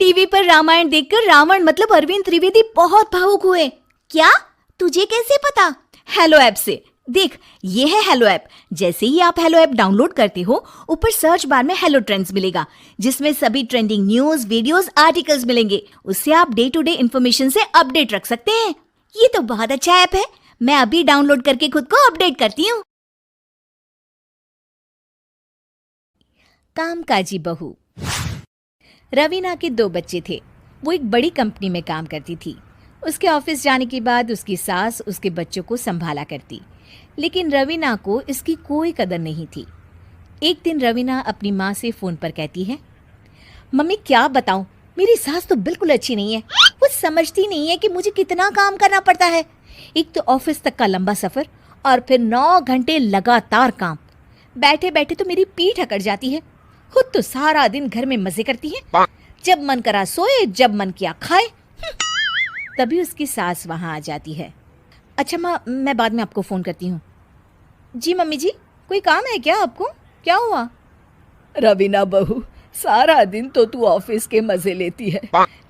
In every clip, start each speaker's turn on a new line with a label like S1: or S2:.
S1: TV पर रामायण देखकर रावण मतलब अरविंद त्रिवेदी बहुत भावुक हुए। क्या? तुझे कैसे पता? हेलो ऐप से। देख, ये है हेलो ऐप। जैसे ही आप हेलो ऐप डाउनलोड करते हो, ऊपर सर्च बार में हेलो ट्रेंड्स मिलेगा, जिसमें सभी ट्रेंडिंग न्यूज, वीडियोस, आर्टिकल्स मिलेंगे। उससे आप डे टू डे इन्फॉर्मेशन से अपडेट रख सकते हैं। ये तो बहुत अच्छा ऐप है। मैं अभी डाउनलोड करके खुद को अपडेट करती हूँ। कामकाजी बहू। रवीना के 2 बच्चे थे। वो एक बड़ी कंपनी में काम करती थी। उसके ऑफिस जाने के बाद उसकी सास उसके बच्चों को संभाला करती, लेकिन रवीना को इसकी कोई कदर नहीं थी। एक दिन रवीना अपनी माँ से फोन पर कहती है, मम्मी क्या बताऊं, मेरी सास तो बिल्कुल अच्छी नहीं है। वो समझती नहीं है कि मुझे कितना काम करना पड़ता है। एक तो ऑफिस तक का लंबा सफर और फिर 9 घंटे लगातार काम। बैठे बैठे तो मेरी पीठ अकड़ जाती है। खुद तो सारा दिन घर में मजे करती है, जब मन करा सोए, जब मन किया खाए। तभी उसकी सास वहां आ जाती है। अच्छा माँ, मैं बाद में आपको फोन करती हूँ। जी मम्मी जी, कोई काम है क्या आपको? क्या हुआ?
S2: रवीना बहू, सारा दिन तो तू ऑफिस के मजे लेती है,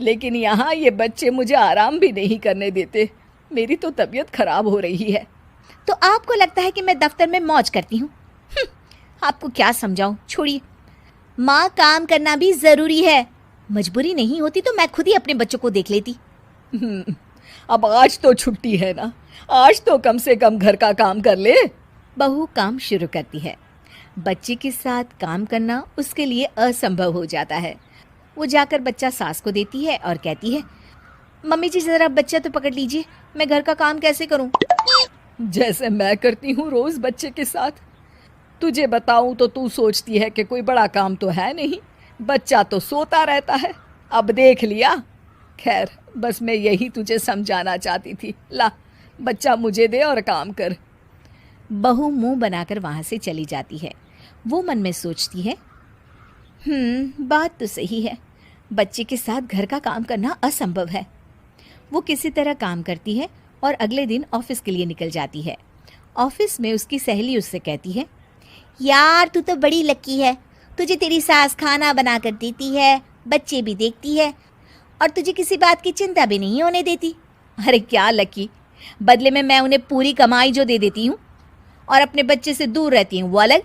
S2: लेकिन यहाँ ये बच्चे मुझे आराम भी नहीं करने देते। मेरी तो तबीयत खराब हो रही है।
S1: तो आपको लगता है कि मैं दफ्तर में मौज करती हूँ? आपको क्या समझाऊं, छोड़िए। माँ, काम करना भी जरूरी है। मजबूरी नहीं होती तो मैं खुद ही अपने बच्चों को देख लेती।
S2: अब आज तो छुट्टी है ना, आज तो कम से कम घर का काम कर ले।
S1: बहू काम शुरू करती है। बच्चे के साथ काम करना उसके लिए असंभव हो जाता है। वो जाकर बच्चा सास को देती है और कहती है, मम्मी जी जरा बच्चा तो पकड़ लीजिए, मैं घर का काम कैसे करूं?
S2: जैसे मैं करती हूँ रोज बच्चे के साथ। तुझे बताऊं तो तू सोचती है कि कोई बड़ा काम तो है नहीं, बच्चा तो सोता रहता है। अब देख लिया। खैर, बस मैं यही तुझे समझाना चाहती थी। ला, बच्चा मुझे दे और काम कर।
S1: बहू मुंह बनाकर वहां से चली जाती है। वो मन में सोचती है, बात तो सही है, बच्चे के साथ घर का काम करना असंभव है। वो किसी तरह काम करती है और अगले दिन ऑफिस के लिए निकल जाती है। ऑफिस में उसकी सहेली उससे कहती है, यार तू तो बड़ी लकी है, तुझे तेरी सास खाना बना कर देती है, बच्चे भी देखती है और तुझे किसी बात की चिंता भी नहीं होने देती। अरे क्या लकी, बदले में मैं उन्हें पूरी कमाई जो दे देती हूँ और अपने बच्चे से दूर रहती हूँ वो अलग।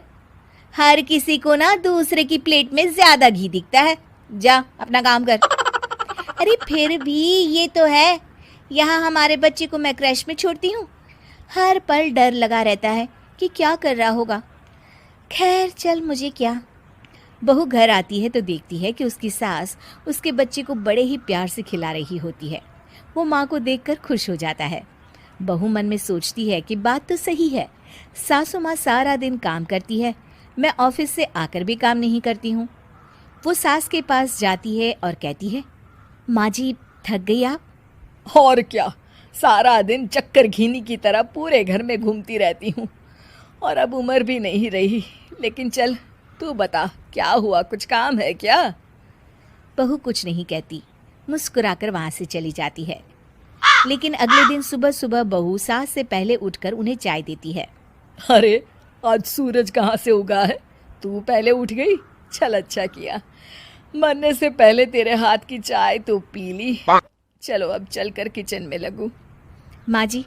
S1: हर किसी को ना दूसरे की प्लेट में ज्यादा घी दिखता है। जा अपना काम कर। अरे फिर भी ये तो है, यहाँ हमारे बच्चे को मैं क्रैश में छोड़ती हूँ, हर पल डर लगा रहता है कि क्या कर रहा होगा। खैर चल, मुझे क्या। बहू घर आती है तो देखती है कि उसकी सास उसके बच्चे को बड़े ही प्यार से खिला रही होती है। वो माँ को देखकर खुश हो जाता है। बहू मन में सोचती है कि बात तो सही है, सासू माँ सारा दिन काम करती है, मैं ऑफिस से आकर भी काम नहीं करती हूँ। वो सास के पास जाती है और कहती है, माँ जी थक गई आप?
S2: और क्या, सारा दिन चक्कर घीनी की तरह पूरे घर में घूमती रहती हूँ और अब उम्र भी नहीं रही। लेकिन चल तू बता, क्या हुआ, कुछ काम है क्या?
S1: बहू कुछ नहीं कहती, मुस्कुराकर वहां से चली जाती है। लेकिन अगले दिन सुबह सुबह बहू सास से पहले उठकर उन्हें चाय देती है।
S2: अरे आज सूरज कहाँ से उगा है, तू पहले उठ गई। चल अच्छा किया, मरने से पहले तेरे हाथ की चाय तो पी ली। चलो अब चलकर किचन में लगूं।
S1: माँ जी,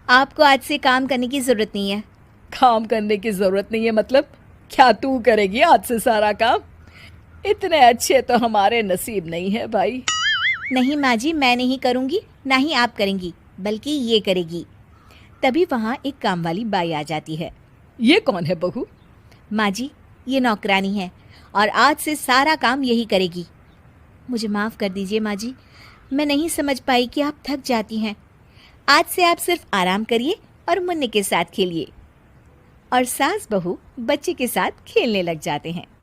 S1: आपको आज से काम करने की जरूरत नहीं है।
S2: काम करने की जरूरत नहीं है मतलब? क्या तू करेगी आज से सारा काम? इतने अच्छे तो हमारे नसीब नहीं है भाई।
S1: नहीं माँ जी, मैं नहीं करूँगी, ना ही आप करेंगी, बल्कि ये करेगी। तभी वहाँ एक काम वाली बाई आ जाती है।
S2: ये कौन है बहू?
S1: माँ जी, ये नौकरानी है और आज से सारा काम यही करेगी। मुझे माफ़ कर दीजिए माँ जी, मैं नहीं समझ पाई कि आप थक जाती हैं। आज से आप सिर्फ आराम करिए और मुन्ने के साथ खेलिए। और सास बहू बच्चे के साथ खेलने लग जाते हैं।